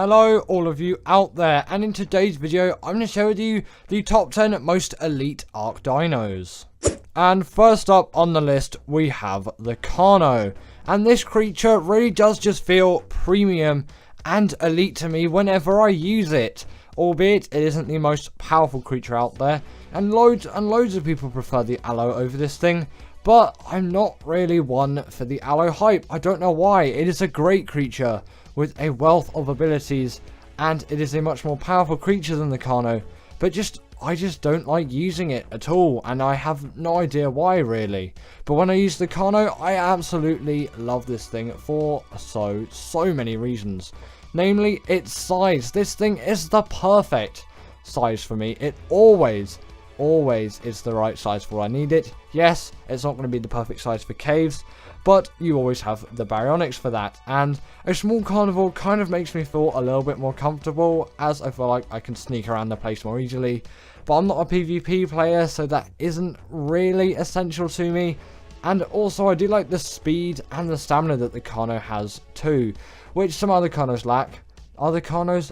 Hello all of you out there, and in today's video I'm going to share with you the top 10 most elite Ark dinos. And first up on the list we have the Caro, and this creature really does just feel premium and elite to me whenever I use it, albeit it isn't the most powerful creature out there, and loads of people prefer the Aloe over this thing. But I'm not really one for the Aloe hype. I don't know why. It is a great creature with a wealth of abilities, and it is a much more powerful creature than the Caro. But I just don't like using it at all, and I have no idea why really. But when I use the Caro, I absolutely love this thing for so many reasons. Namely, its size. This thing is the perfect size for me. It always is the right size for what I need it. Yes, it's not going to be the perfect size for caves, but you always have the baryonyx for that, and a small carnivore kind of makes me feel a little bit more comfortable, as I feel like I can sneak around the place more easily. But I'm not a PvP player, so that isn't really essential to me. And also I do like the speed and the stamina that the Caro has too, which some other carnivores lack. Other carnivores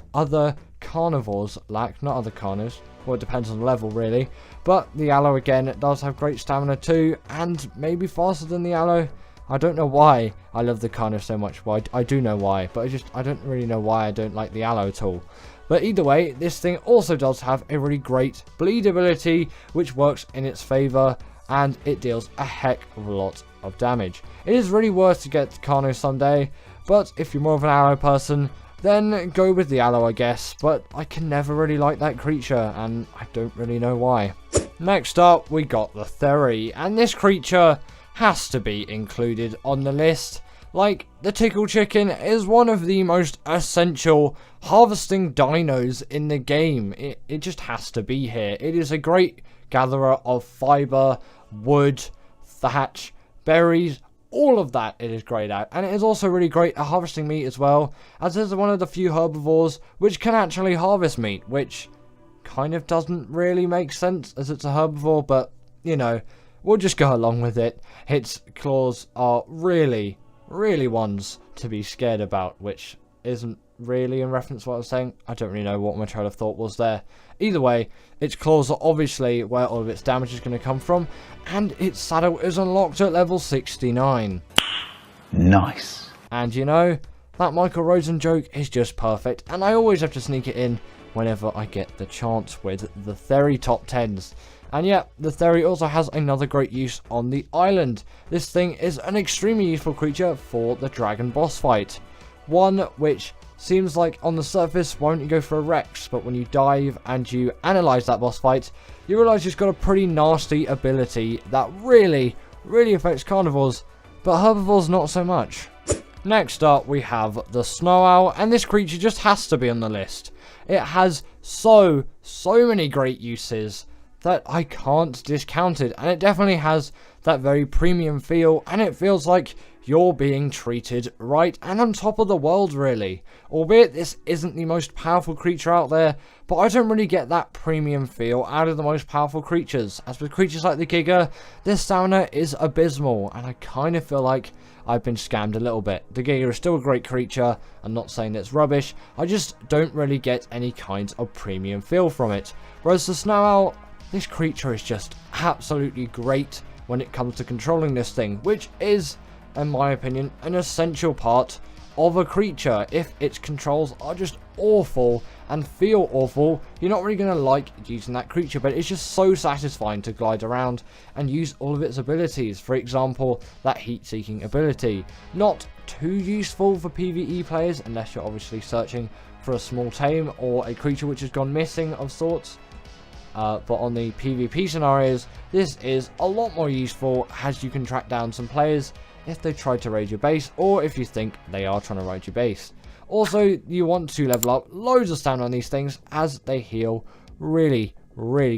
lack, not other carnivores. Well, it depends on the level really, but the Aloe again does have great stamina too, and maybe faster than the Aloe. I don't know why I love the Caro so much. Well, I do know why, but I don't really know why I don't like the Aloe at all. But either way, this thing also does have a really great bleed ability, which works in its favour, and it deals a heck of a lot of damage. It is really worth to get Caro someday, but if you're more of an Aloe person, then go with the Aloe, I guess. But I can never really like that creature, and I don't really know why. Next up, we got the Ethereal, and this creature has to be included on the list. Like, the Tickling Chicken is one of the most essential harvesting dinos in the game. It just has to be here. It is a great gatherer of fiber, wood, thatch, berries, all of that it is great at. And it is also really great at harvesting meat as well, as it is one of the few herbivores which can actually harvest meat, which kind of doesn't really make sense as it's a herbivore, but you know, we'll just go along with it. Its claws are really ones to be scared about, which isn't really in reference to what I was saying. I don't really know what my trail of thought was there. Either way, its claws are obviously where all of its damage is going to come from, and its saddle is unlocked at level 69. Nice. And you know, that Michael Rosen joke is just perfect, and I always have to sneak it in whenever I get the chance with the Ethereal top 10s. And yeah, the Ethereal also has another great use on the island. This thing is an extremely useful creature for the dragon boss fight. One which seems like on the surface won't you go for a Rex, but when you dive and you analyze that boss fight, you realize it's got a pretty nasty ability that really affects carnivores, but herbivores not so much. Next up we have the Snowowl, and this creature just has to be on the list. It has so many great uses that I can't discount it, and it definitely has that very premium feel, and it feels like you're being treated right and on top of the world really. Albeit this isn't the most powerful creature out there, but I don't really get that premium feel out of the most powerful creatures. As with creatures like the Giga, their stamina is abysmal, and I kind of feel like I've been scammed a little bit. The Giga is still a great creature, I'm not saying it's rubbish, I just don't really get any kind of premium feel from it. Whereas the Snowowl, this creature is just absolutely great when it comes to controlling this thing, which is, in my opinion, an essential part of a creature. If its controls are just awful and feel awful, you're not really going to like using that creature, but it's just so satisfying to glide around and use all of its abilities. For example, that heat-seeking ability. Not too useful for PvE players, unless you're obviously searching for a small tame or a creature which has gone missing of sorts. But on the PvP scenarios, this is a lot more useful, as you can track down some players if they try to raid your base, or if you think they are trying to raid your base. Also, you want to level up loads of stamina on these things, as they heal really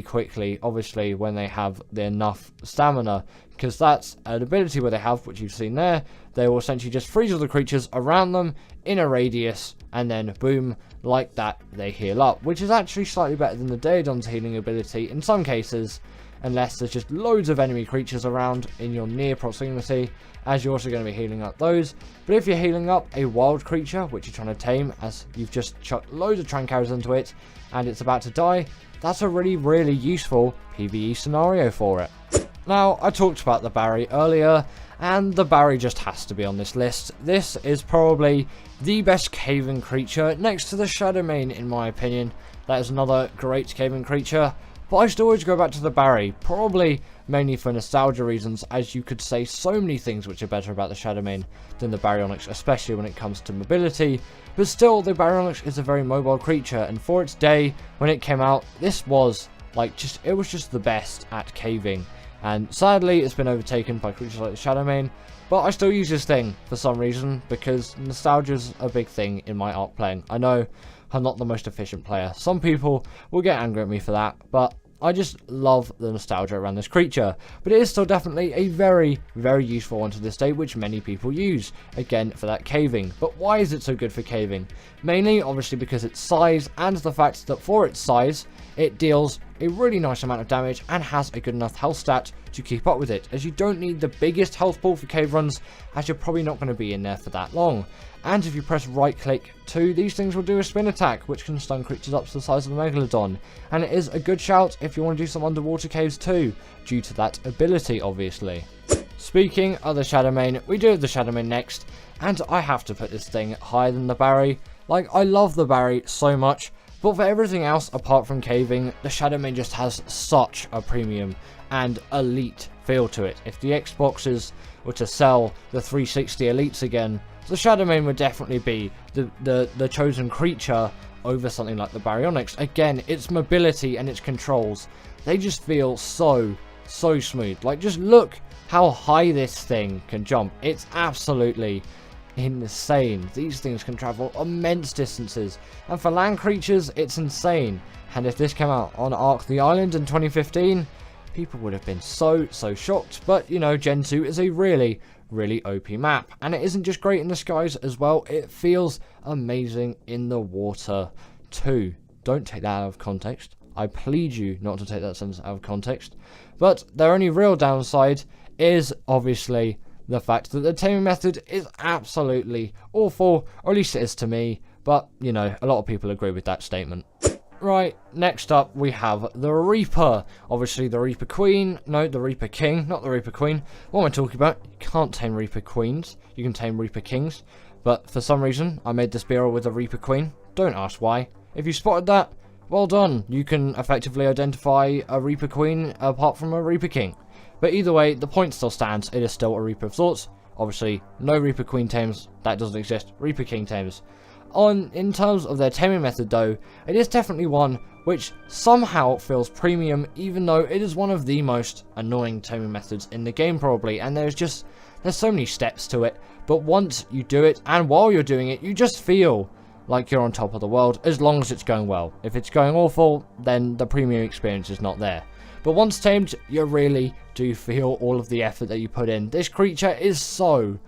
quickly, obviously when they have enough stamina, because that's an ability where they have, which you've seen there, they will essentially just freeze all the creatures around them in a radius, and then boom, like that, they heal up, which is actually slightly better than the Daedon's healing ability in some cases. unless there's just loads of enemy creatures around in your near proximity, as you're also going to be healing up those. But if you're healing up a wild creature, which you're trying to tame, as you've just chucked loads of Trancaros into it, and it's about to die, that's a really useful PvE scenario for it. Now, I talked about the Barry earlier, and the Barry just has to be on this list. This is probably the best caving creature next to the Shadowman, in my opinion. That is another great caving creature, but I still always go back to the Barry, probably mainly for nostalgia reasons, as you could say so many things which are better about the Shadowman than the Baryonyx, especially when it comes to mobility. But still, the Baryonyx is a very mobile creature, and for its day, when it came out, this was like it was just the best at caving. And sadly, it's been overtaken by creatures like the Shadowman, but I still use this thing for some reason, because nostalgia's a big thing in my Ark playing. I know I'm not the most efficient player. Some people will get angry at me for that, but I just love the nostalgia around this creature. But it is still definitely a very useful one to this day, which many people use, again, for that caving. But why is it so good for caving? Mainly, obviously, because its size, and the fact that for its size, it deals a really nice amount of damage and has a good enough health stat to keep up with it, as you don't need the biggest health pool for cave runs, as you're probably not going to be in there for that long. And if you press right click too, these things will do a spin attack, which can stun creatures up to the size of a Megalodon, and it is a good shout if you want to do some underwater caves too, due to that ability obviously. Speaking of the Shadowman, we do have the Shadowman next, and I have to put this thing higher than the Barry. Like, I love the Barry so much, but for everything else apart from caving, the Shadowman just has such a premium and elite feel to it. If the Xboxes were to sell the 360 elites again, the Shadowman would definitely be the chosen creature over something like the Baryonyx. Again, its mobility and its controls, they just feel so smooth. Like, just look how high this thing can jump. It's absolutely insane. These things can travel immense distances, and for land creatures, it's insane. And if this came out on Ark the Island in 2015, people would have been so shocked. But you know, Gen 2 is a really OP map, and it isn't just great in the skies as well, it feels amazing in the water too. Don't take that out of context. I plead you not to take that sentence out of context. But their only real downside is obviously the fact that the taming method is absolutely awful, or at least it is to me, but you know, a lot of people agree with that statement. Right, next up we have the Reaper. Obviously the Reaper Queen, no, the Reaper King, not the Reaper Queen. What am I talking about? You can't tame Reaper Queens, you can tame Reaper Kings. But for some reason, I made this bureau with a Reaper Queen. Don't ask why. If you spotted that, well done. You can effectively identify a Reaper Queen apart from a Reaper King. But either way, the point still stands, it is still a Reaper of sorts. Obviously, no Reaper Queen tames, that doesn't exist. Reaper King tames. In terms of their taming method though, it is definitely one which somehow feels premium, even though it is one of the most annoying taming methods in the game probably, and there's so many steps to it. But once you do it, and while you're doing it, you just feel like you're on top of the world, as long as it's going well. If it's going awful, then the premium experience is not there. But once tamed, you really do feel all of the effort that you put in. This creature is so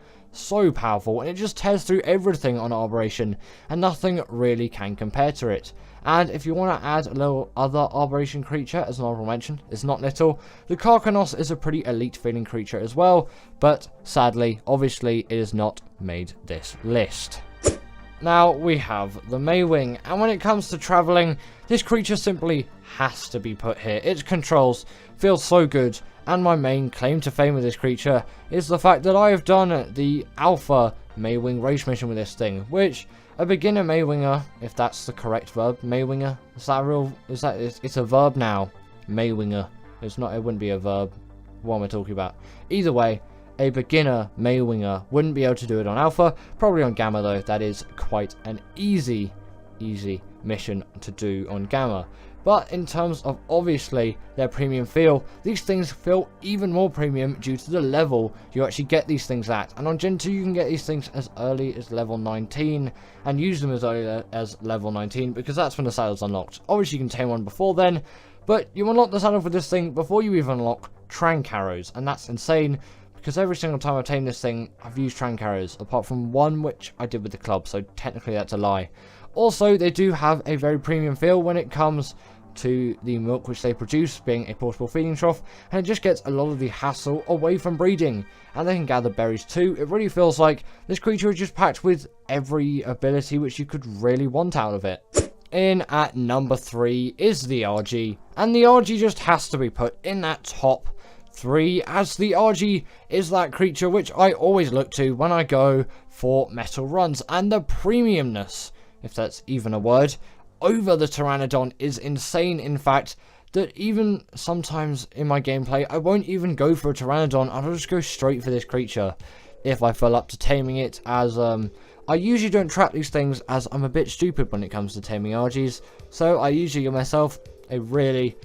powerful, and it just tears through everything on Arboration, and nothing really can compare to it. And if you want to add a little other Arboration creature as an honorable mention, it's not little, the Karkanos is a pretty elite feeling creature as well, but sadly, obviously, it has not made this list. Now we have the Mwing, and when it comes to travelling, this creature simply has to be put here. Its controls feel so good, and my main claim to fame with this creature is the fact that I have done the Alpha Mwing race mission with this thing, which a beginner Mwynger, if that's the correct verb, Mwynger, is that real? It's a verb now, Mwynger. It's not. It wouldn't be a verb. What am I talking about? Either way, a beginner Mwynger wouldn't be able to do it on Alpha. Probably on Gamma though, that is quite an easy mission to do on Gamma. But in terms of obviously their premium feel, these things feel even more premium due to the level you actually get these things at. And on Gen 2 you can get these things as early as level 19 and use them as early as level 19 because that's when the saddle's unlocked. Obviously you can tame one before then, but you unlock the saddle for this thing before you even unlock Trancaros, and that's insane because every single time I've tamed this thing I've used Trancaros, apart from one which I did with the club, so technically that's a lie. Also, they do have a very premium feel when it comes to the milk which they produce, being a portable feeding trough, and it just gets a lot of the hassle away from breeding. And they can gather berries too. It really feels like this creature is just packed with every ability which you could really want out of it. In at number 3 is the RG, and the RG just has to be put in that top 3, as the RG is that creature which I always look to when I go for metal runs, and the premiumness, if that's even a word, over the Pteranodon is insane. In fact, that even sometimes in my gameplay I won't even go for a Pteranodon, I'll just go straight for this creature if I fell up to taming it, as I usually don't trap these things, as I'm a bit stupid when it comes to taming RGs, so I usually give myself a really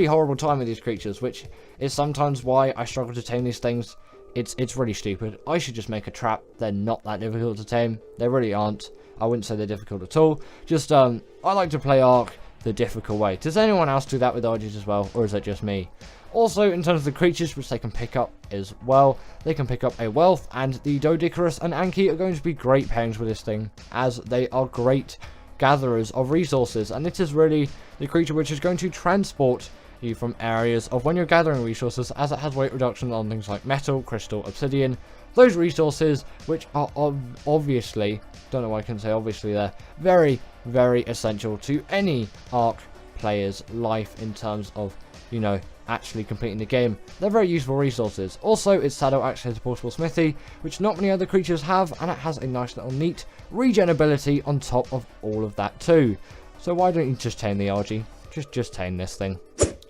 horrible time with these creatures, which is sometimes why I struggle to tame these things. It's really stupid. I should just make a trap. They're not that difficult to tame. They really aren't. I wouldn't say they're difficult at all. Just, I like to play Ark the difficult way. Does anyone else do that with RGs as well, or is that just me? Also, in terms of the creatures which they can pick up as well, they can pick up a Wealth, and the Doedicurus and Anki are going to be great pairings with this thing, as they are great gatherers of resources, and it is really the creature which is going to transport you from areas of when you're gathering resources, as it has weight reduction on things like metal, crystal, obsidian, those resources which are obviously, don't know why I can say obviously there, very essential to any Ark player's life in terms of, you know, actually completing the game. They're very useful resources. Also, its saddle actually has a portable smithy, which not many other creatures have, and it has a nice little neat regen ability on top of all of that too. So why don't you just tame the RG? Just tame this thing.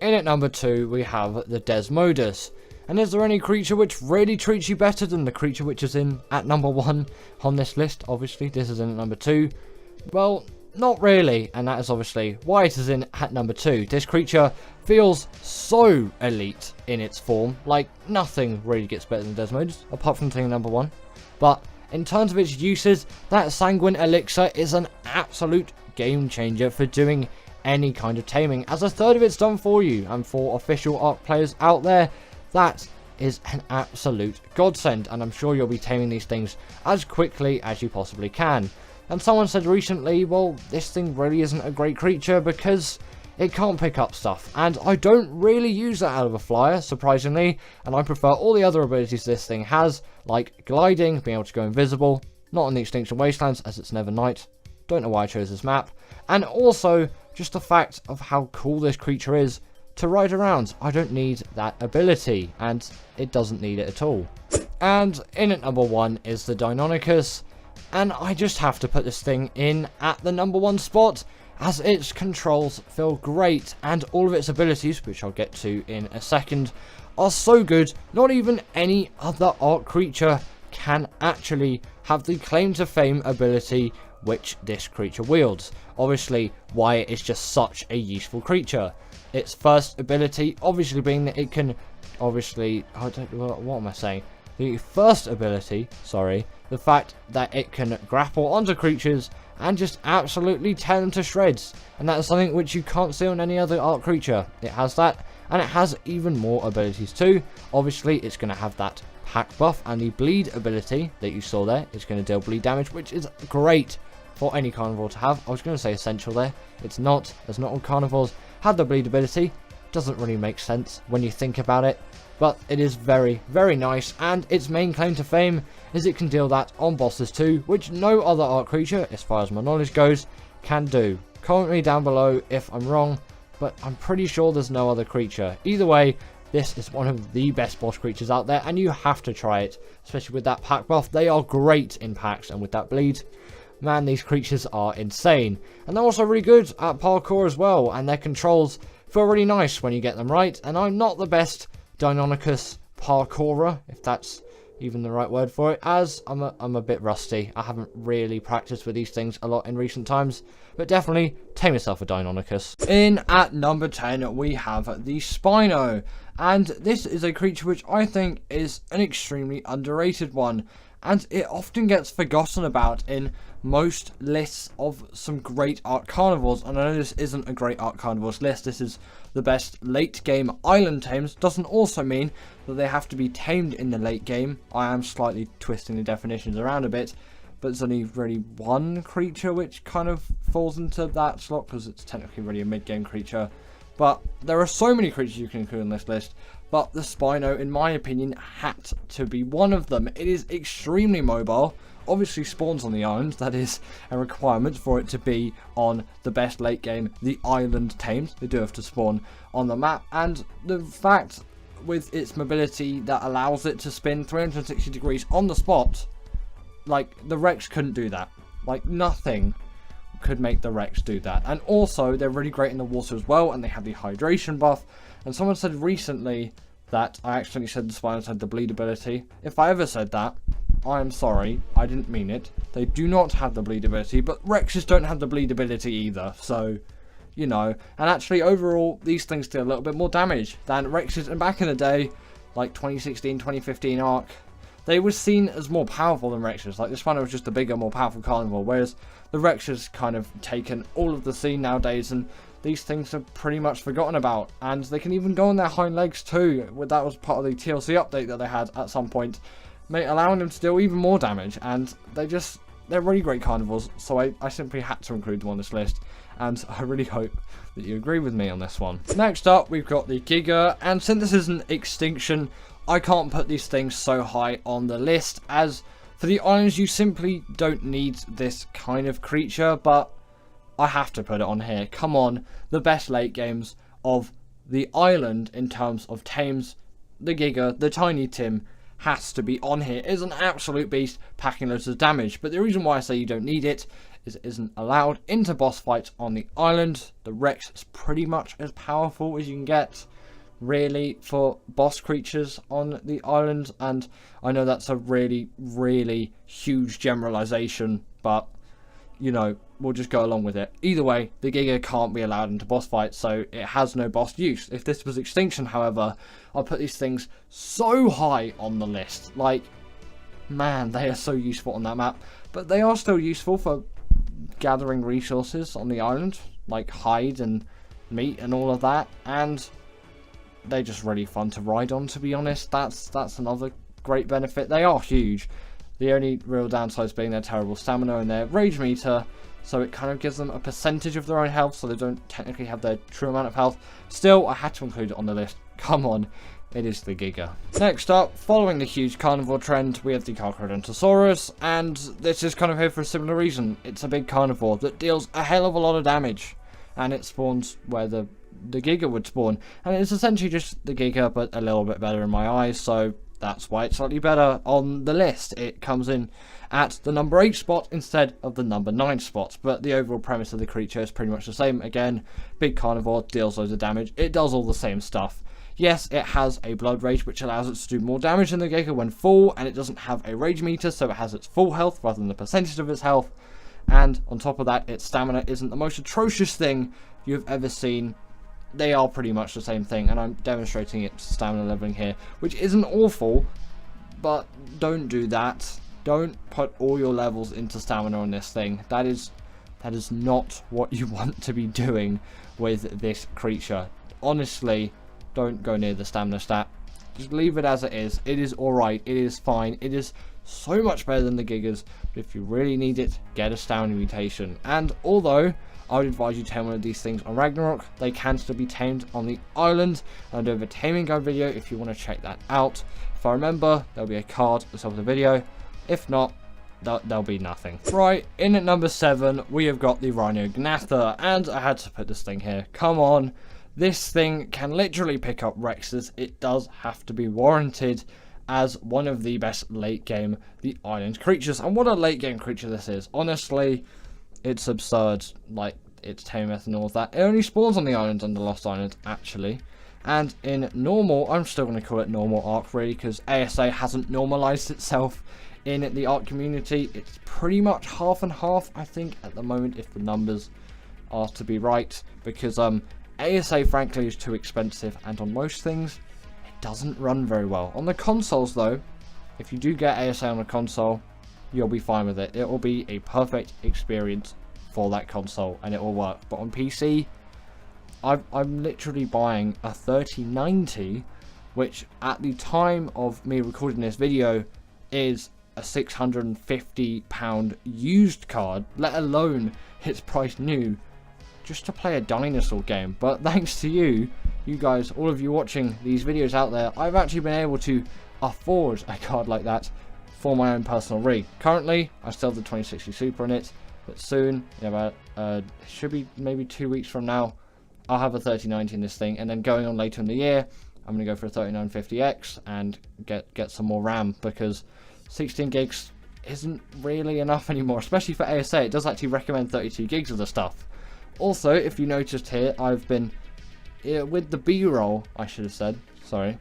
In at number 2, we have the Desmodus. And is there any creature which really treats you better than the creature which is in at number 1 on this list? Obviously, this is in at number 2. Well, not really, and that is obviously why it is in at number 2. This creature feels so elite in its form, like nothing really gets better than Desmodus, apart from taking number 1. But in terms of its uses, that Sanguine Elixir is an absolute game changer for doing any kind of taming, as a third of it's done for you, and for official Ark players out there, that is an absolute godsend, and I'm sure you'll be taming these things as quickly as you possibly can. And someone said recently, well, this thing really isn't a great creature because it can't pick up stuff, and I don't really use that out of a flyer, surprisingly, and I prefer all the other abilities this thing has, like gliding, being able to go invisible, not on the Extinction Wastelands as it's never night, don't know why I chose this map, and also just the fact of how cool this creature is to ride around. I don't need that ability, and it doesn't need it at all. And in at number 1 is the Deinonychus, and I just have to put this thing in at the number 1 spot, as its controls feel great, and all of its abilities, which I'll get to in a second, are so good, not even any other Ark creature can actually have the claim to fame ability which this creature wields. Obviously, why it is just such a useful creature. Its first ability, obviously being that it can, obviously, what am I saying? The first ability, sorry, the fact that it can grapple onto creatures and just absolutely tear them to shreds. And that is something which you can't see on any other Ark creature. It has that, and it has even more abilities too. Obviously, it's going to have that pack buff, and the bleed ability that you saw there is going to deal bleed damage, which is great for any carnivore to have. I was going to say essential there. It's not, as not all carnivores have the bleed ability. Doesn't really make sense when you think about it, but it is very nice, and its main claim to fame is it can deal that on bosses too, which no other Ark creature, as far as my knowledge goes, can do. Comment me down below if I'm wrong, but I'm pretty sure there's no other creature. Either way, this is one of the best boss creatures out there, and you have to try it, especially with that pack buff. They are great in packs, and with that bleed, man, these creatures are insane. And they're also really good at parkour as well, and their controls feel really nice when you get them right. And I'm not the best Deinonychus parkourer, if that's even the right word for it, as I'm a bit rusty. I haven't really practiced with these things a lot in recent times, but definitely tame yourself a Deinonychus. In at number 10, we have the Spino, and this is a creature which I think is an extremely underrated one, and it often gets forgotten about in most lists of some great Ark carnivores. And I know this isn't a great Ark carnivores list, this is the best late game island tames. Doesn't also mean that they have to be tamed in the late game. I am slightly twisting the definitions around a bit, but there's only really one creature which kind of falls into that slot because it's technically really a mid-game creature. But there are so many creatures you can include on this list, but the Spino, in my opinion, had to be one of them. It is extremely mobile, obviously spawns on the island, that is a requirement for it to be on the best late game, the Island Tames. They do have to spawn on the map, and the fact with its mobility that allows it to spin 360 degrees on the spot, like, the Rex couldn't do that. Like, nothing could make the Rex do that. And also, they're really great in the water as well, and they have the hydration buff. And someone said recently that I accidentally said the Spinos had the bleed ability. If I ever said that, I am sorry, I didn't mean it. They do not have the bleed ability, but Rexes don't have the bleed ability either, so, you know. And actually, overall, these things do a little bit more damage than Rexes. And back in the day, like 2016, 2015 Ark, they were seen as more powerful than Rexes. Like, this one was just a bigger, more powerful carnivore, whereas the Rexes kind of taken all of the scene nowadays, and these things are pretty much forgotten about. And they can even go on their hind legs too. That was part of the TLC update that they had at some point, allowing them to deal even more damage. And they're really great carnivores, so I simply had to include them on this list. And I really hope that you agree with me on this one. Next up, we've got the Giga, and since this is an extinction, I can't put these things so high on the list, as for the islands you simply don't need this kind of creature, but I have to put it on here. Come on, the best late games of the island in terms of tames, the Giga, the Tiny Tim, has to be on here. It is an absolute beast, packing loads of damage, but the reason why I say you don't need it is it isn't allowed into boss fights on the island. The Rex is pretty much as powerful as you can get, really, for boss creatures on the island. And I know that's a really, really huge generalization, but, you know, we'll just go along with it. Either way, the Giga can't be allowed into boss fights, so it has no boss use. If this was Extinction, however, I'll put these things so high on the list. Like, man, they are so useful on that map. But they are still useful for gathering resources on the island, like hide and meat and all of that. And they're just really fun to ride on, to be honest. That's another great benefit. They are huge. The only real downsides being their terrible stamina and their rage meter, so it kind of gives them a percentage of their own health, so they don't technically have their true amount of health. Still, I had to include it on the list. Come on, it is the Giga. Next up, following the huge carnivore trend, we have the Kentaurus, and this is kind of here for a similar reason. It's a big carnivore that deals a hell of a lot of damage, and it spawns where the Giga would spawn, and it's essentially just the Giga, but a little bit better in my eyes, so that's why it's slightly better on the list. It comes in at the number 8 spot instead of the number 9 spot, but the overall premise of the creature is pretty much the same. Again, big carnivore, deals loads of damage, it does all the same stuff. Yes, it has a blood rage, which allows it to do more damage than the Giga when full, and it doesn't have a rage meter, so it has its full health rather than the percentage of its health. And on top of that, its stamina isn't the most atrocious thing you've ever seen. They are pretty much the same thing, and I'm demonstrating its stamina leveling here, which isn't awful, but don't do that. Don't put all your levels into stamina on this thing. That is not what you want to be doing with this creature. Honestly, don't go near the stamina stat. Just leave it as it is. It is alright. It is fine. It is so much better than the Gigas, but if you really need it, get a stamina mutation. And although I would advise you tame one of these things on Ragnarok, they can still be tamed on the island. I do have a taming guide video if you want to check that out. If I remember, there'll be a card at the top of the video. If not, there'll be nothing. Right, in at number 7, we have got the Rhogther, and I had to put this thing here. Come on, this thing can literally pick up Rexes. It does have to be warranted as one of the best late game the island creatures. And what a late game creature this is. Honestly, it's absurd, like its tame method and all of that. It only spawns on the island under Lost Island, actually. And in normal, I'm still going to call it normal Ark, really, because ASA hasn't normalized itself in the Ark community. It's pretty much half and half, I think, at the moment, if the numbers are to be right. Because ASA, frankly, is too expensive, and on most things, it doesn't run very well. On the consoles, though, if you do get ASA on a console, you'll be fine with it. It will be a perfect experience for that console, and it will work. But on PC, I'm literally buying a 3090, which at the time of me recording this video is a £650 used card, let alone its price new, just to play a dinosaur game. But thanks to you guys, all of you watching these videos out there, I've actually been able to afford a card like that for my own personal rig. Currently, I still have the 2060 Super in it, but soon, in about, should be maybe 2 weeks from now, I'll have a 3090 in this thing, and then going on later in the year, I'm going to go for a 3950X and get some more RAM, because 16 gigs isn't really enough anymore, especially for ASA. It does actually recommend 32 gigs of the stuff. Also, if you noticed here, I've been, with the B-roll, I should have said, sorry,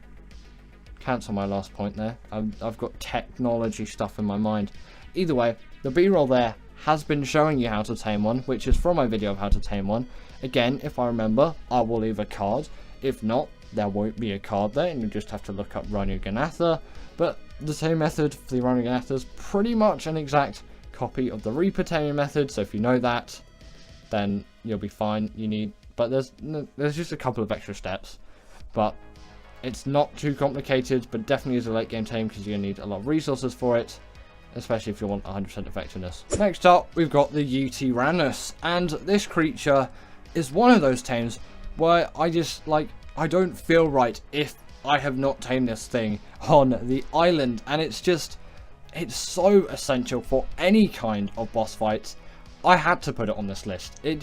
cancel my last point there, I've got technology stuff in my mind. Either way, the B-roll there has been showing you how to tame one, which is from my video of how to tame one. Again, if I remember, I will leave a card. If not, there won't be a card there, and you just have to look up Rhogther. But the same method for the Rhogther is pretty much an exact copy of the Reaper taming method, so if you know that, then you'll be fine. But there's just a couple of extra steps, but it's not too complicated, but definitely is a late game tame because you're going to need a lot of resources for it, especially if you want 100% effectiveness. Next up, we've got the Ethereal, and this creature is one of those tames where I just, I don't feel right if I have not tamed this thing on the island, and it's so essential for any kind of boss fights. I had to put it on this list. It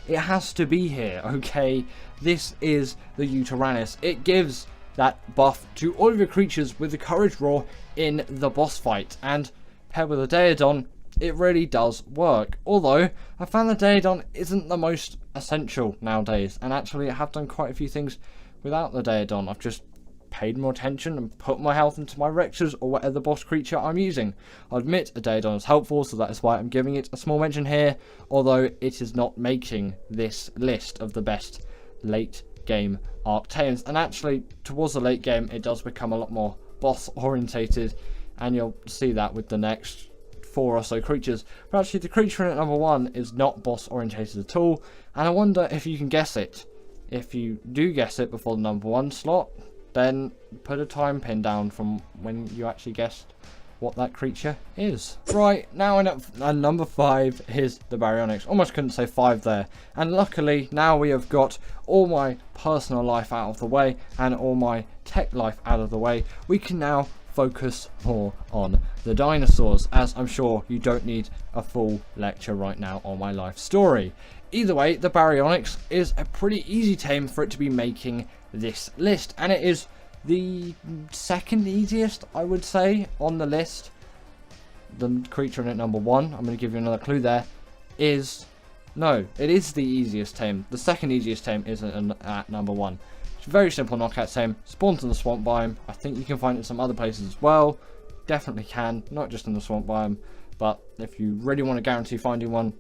has to be here, okay? This is the Ethereal. It gives that buff to all of your creatures with the Courage Roar in the boss fight, and paired with a Daedon, it really does work. Although, I found the Daedon isn't the most essential nowadays, and actually I have done quite a few things without the Daedon. I've just paid more attention and put my health into my Rhogthers or whatever boss creature I'm using. I admit a Daedon is helpful, so that is why I'm giving it a small mention here, although it is not making this list of the best late game Ark Tames. And actually, towards the late game, it does become a lot more boss orientated, and you'll see that with the next 4 or so creatures. But actually, the creature in at number 1 is not boss orientated at all, and I wonder if you can guess it. If you do guess it before the number 1 slot, then put a time pin down from when you actually guessed what that creature is. Right, now in at number 5 is the Baryonyx. Almost couldn't say 5 there. And luckily, now we have got all my personal life out of the way and all my tech life out of the way. We can now focus more on the dinosaurs, as I'm sure you don't need a full lecture right now on my life story. Either way, the Baryonyx is a pretty easy tame for it to be making this list, and it is the second easiest, I would say, on the list. The creature in at number 1, I'm going to give you another clue there, it is the easiest tame. The second easiest tame is at number 1. It's a very simple knockout tame, spawns in the swamp biome. I think you can find it in some other places as well, definitely can, not just in the swamp biome, but if you really want to guarantee finding one,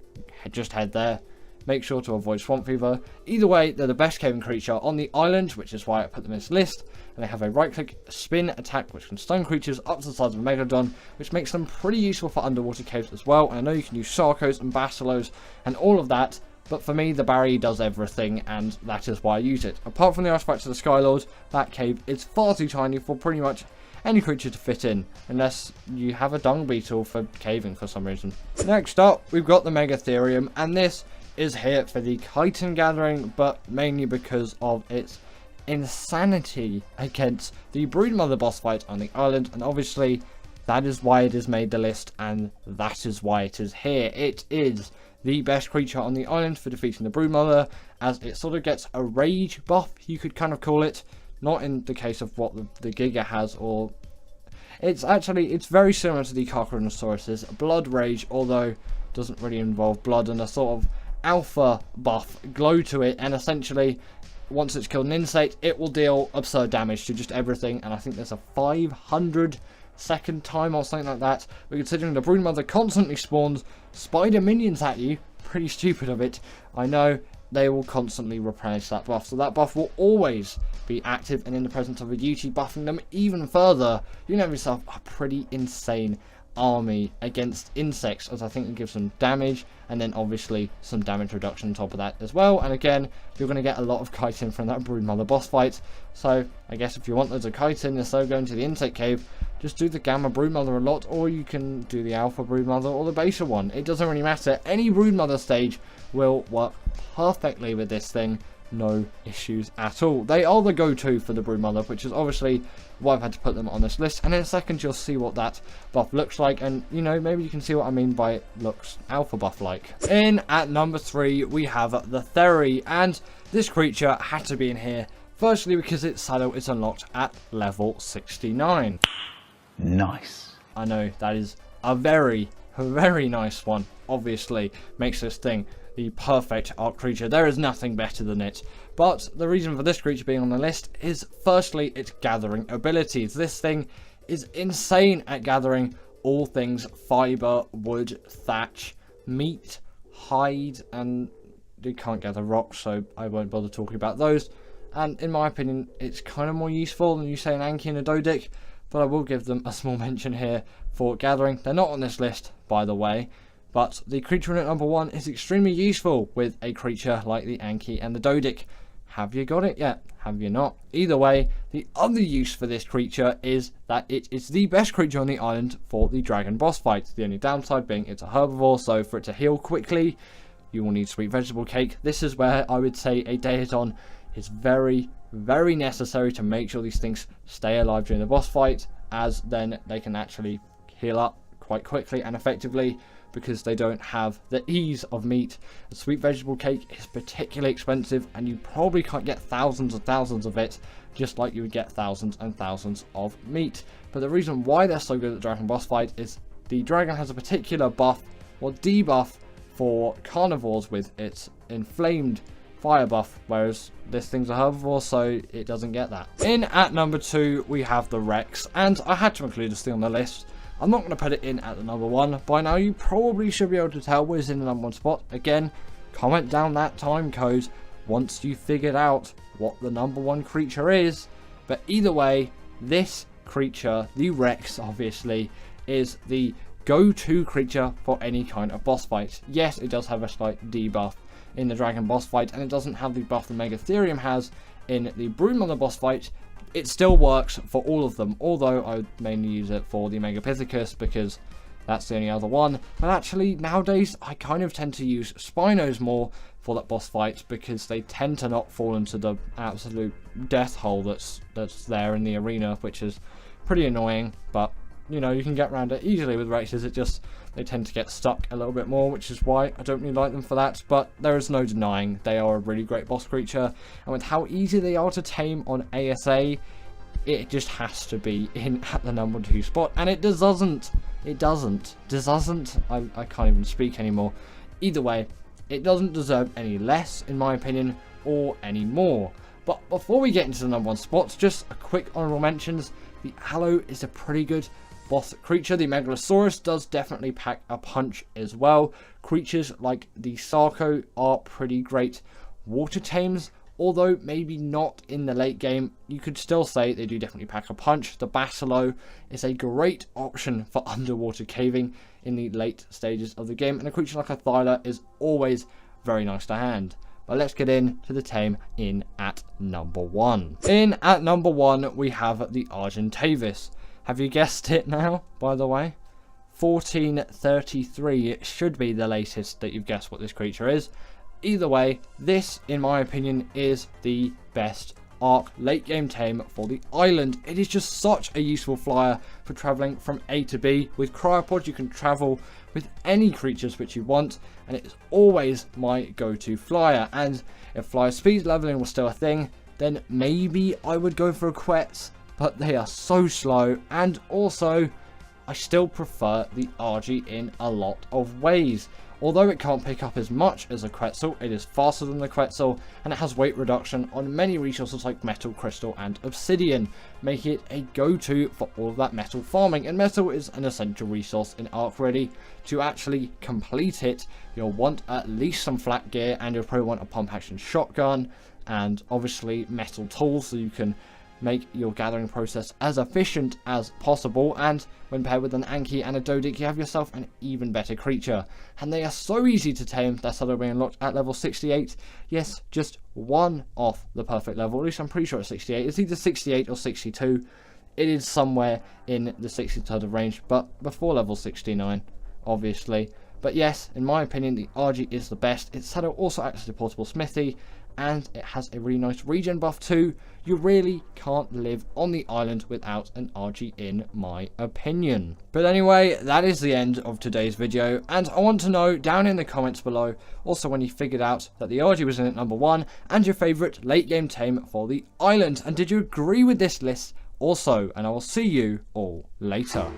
just head there. Make sure to avoid swamp fever. Either way, they're the best caving creature on the island, which is why I put them in this list. And they have a right click spin attack which can stun creatures up to the size of a Megalodon, which makes them pretty useful for underwater caves as well. And I know you can use Sharkos and Basilos and all of that, but for me the Barry does everything, and that is why I use it. Apart from the artifacts of the Skylord, that cave is far too tiny for pretty much any creature to fit in, unless you have a dung beetle for caving for some reason. Next up, we've got the Megatherium, and this is here for the chitin gathering, but mainly because of its insanity against the Broodmother boss fight on the island, and obviously that is why it has made the list, and that is why it is here. It is the best creature on the island for defeating the Broodmother, as it sort of gets a rage buff, you could kind of call it. Not in the case of what the Giga has, or it's very similar to the Carcharodontosaurus's Blood Rage, although it doesn't really involve blood, and a sort of alpha buff glow to it, and essentially once it's killed an insect, it will deal absurd damage to just everything, and I think there's a 500-second time or something like that. But considering the Broodmother constantly spawns spider minions at you, pretty stupid of it, I know, they will constantly replenish that buff, so that buff will always be active, and in the presence of a Yuti buffing them even further, you can have yourself a pretty insane army against insects, as I think it gives them damage, and then obviously some damage reduction on top of that as well. And again, you're going to get a lot of chitin from that Broodmother boss fight, so I guess if you want loads of chitin instead of going to the insect cave, just do the Gamma Broodmother a lot, or you can do the Alpha Broodmother or the Beta one. It doesn't really matter. Any Broodmother stage will work perfectly with this thing. No issues at all. They are the go-to for the Broodmother, which is obviously why I've had to put them on this list. And in a second you'll see what that buff looks like, and you know, maybe you can see what I mean by it looks alpha buff like. In at number 3 we have the Theory, and this creature had to be in here. Firstly because its saddle is unlocked at level 69. Nice. I know, that is a very nice one. Obviously makes this thing the perfect Ark creature. There is nothing better than it. But the reason for this creature being on the list is firstly its gathering abilities. This thing is insane at gathering all things fiber, wood, thatch, meat, hide, and you can't gather rocks, so I won't bother talking about those. And in my opinion, it's kind of more useful than you say an Anki and a Dodic, but I will give them a small mention here for gathering. They're not on this list, by the way, but the creature in at number 1 is extremely useful with a creature like the Anki and the Dodic. Have you got it yet? Have you not? Either way, the other use for this creature is that it is the best creature on the island for the dragon boss fight. The only downside being it's a herbivore, so for it to heal quickly, you will need sweet vegetable cake. This is where I would say a Aton is very necessary to make sure these things stay alive during the boss fight, as then they can actually heal up quite quickly and effectively, because they don't have the ease of meat. The sweet vegetable cake is particularly expensive, and you probably can't get thousands and thousands of it, just like you would get thousands and thousands of meat. But the reason why they're so good at the dragon boss fight is the dragon has a particular buff or debuff for carnivores with its inflamed fire buff, whereas this thing's a herbivore, so it doesn't get that. In at number 2 we have the Rex, and I had to include this thing on the list. I'm not going to put it in at the number 1. By now you probably should be able to tell what's in the number 1 spot. Again, comment down that time code once you figured out what the number 1 creature is. But either way, this creature, the Rex obviously, is the go-to creature for any kind of boss fight. Yes, it does have a slight debuff in the dragon boss fight, and it doesn't have the buff the Megatherium has in the Broodmother boss fight. It still works for all of them, although I would mainly use it for the Megapithecus because that's the only other one. But actually, nowadays, I kind of tend to use Spinos more for that boss fight, because they tend to not fall into the absolute death hole that's there in the arena, which is pretty annoying. But, you know, you can get around it easily with Rexes. It just, they tend to get stuck a little bit more, which is why I don't really like them for that. But there is no denying they are a really great boss creature, and with how easy they are to tame on ASA, it just has to be in at the number 2 spot. And it doesn't. I can't even speak anymore. Either way, it doesn't deserve any less, in my opinion, or any more. But before we get into the number 1 spots, just a quick honorable mentions. The Aloe is a pretty good boss creature. The Megalosaurus does definitely pack a punch as well. Creatures like the Sarco are pretty great water tames, although maybe not in the late game. You could still say they do definitely pack a punch. The Basilo is a great option for underwater caving in the late stages of the game, and a creature like a Thyla is always very nice to hand. But let's get into the tame in at number 1. In at number 1 we have the Argentavis. Have you guessed it now, by the way? 1433 should be the latest that you've guessed what this creature is. Either way, this, in my opinion, is the best Ark late game tame for the island. It is just such a useful flyer for travelling from A to B. With Cryopods you can travel with any creatures which you want, and it is always my go-to flyer. And if flyer speed leveling was still a thing, then maybe I would go for a Quetz, but they are so slow, and also I still prefer the Argy in a lot of ways. Although it can't pick up as much as a Quetzal, it is faster than the Quetzal, and it has weight reduction on many resources like metal, crystal and obsidian, making it a go-to for all of that metal farming. And metal is an essential resource in Ark Ready. To actually complete it, you'll want at least some flat gear, and you'll probably want a pump action shotgun, and obviously metal tools so you can make your gathering process as efficient as possible, and when paired with an Anki and a Dodik, you have yourself an even better creature. And they are so easy to tame. That's how they're being unlocked at level 68. Yes, just one off the perfect level, at least I'm pretty sure it's 68. It's either 68 or 62. It is somewhere in the 60 sort of range, but before level 69, obviously. But yes, in my opinion, the RG is the best. Its saddle also acts as a portable smithy, and it has a really nice regen buff too. You really can't live on the island without an RG in my opinion. But anyway, that is the end of today's video, and I want to know down in the comments below also when you figured out that the RG was in at number 1 and your favourite late game tame for the island, and did you agree with this list also? And I will see you all later.